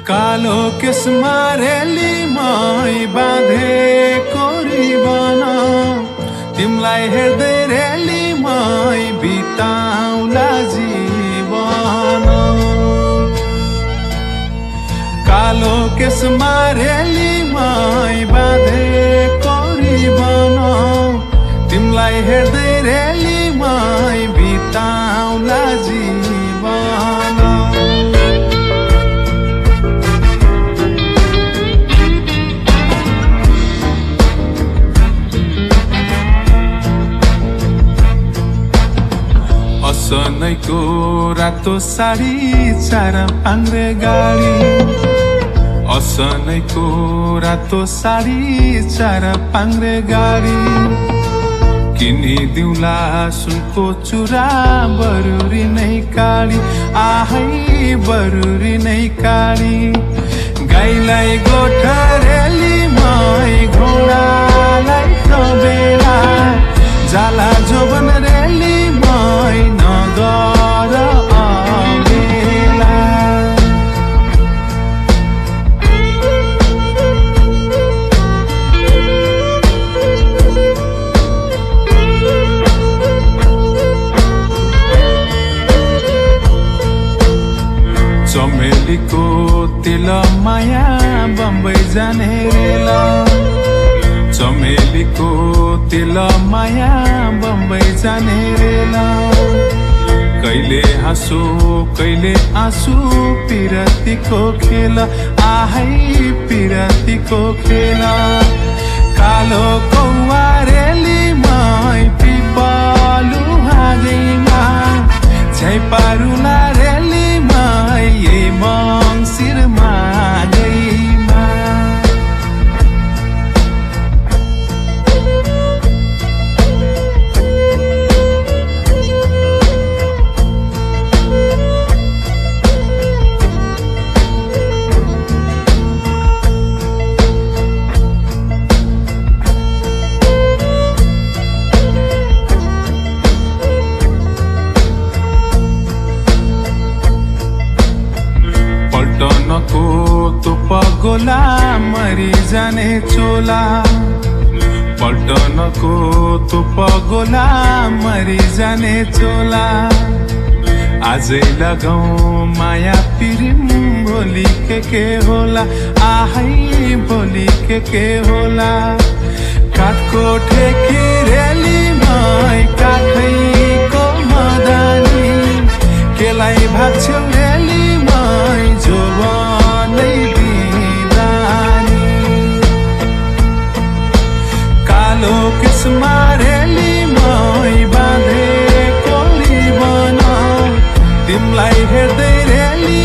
कालो केसमा रेलीमै बाँधेको रिबन तिमलाई हेर्दै रेलीमै बिताउला जीवन। कालो केसमा रेलीमै बाँधेको रिबन तिमलाई हेर्दै रेलीमै बिताउला जीवन। असनैको रातो साडी चार पाङ्रे गाडी, असनैको रातो साडी चार पाङ्रे गाडी किनिदिउँला सुनको चुरा बरुरी नै काडी, आहै बरुरी नै काडी। गाईलाई गोठरेलीमै घोडालाई तबेला जाला जोबन रेलीमै नगर अबेला। चमेलीको तेल माया बम्बई जाने रेला, चमेलीको तेल माया बम्बई जाने रेला। कहिले हाँसो कहिले आँसु पिरतीको खेल, आहै पिरतीको खेल। कालो कौवा रेलीमै पिपलु हाँगैमा झैपारुला रेलीमै यही मङ्सिरमा गइमा। पल्टनको तोप गोला मरि जाने चोला, पल्टनको तोप गोला मरि जाने चोला। आजै लगाऊ माया पिरिम भोलि के होला, आहै भोलि के होला। काठको ठेकी रेलीमै काठैको मदानी केलाई भाग्छौ रेलीमै जोबनै बिदानी। कालो केसमा रेलीमै बाँधेको रिबन तिमलाई हेर्दै रेली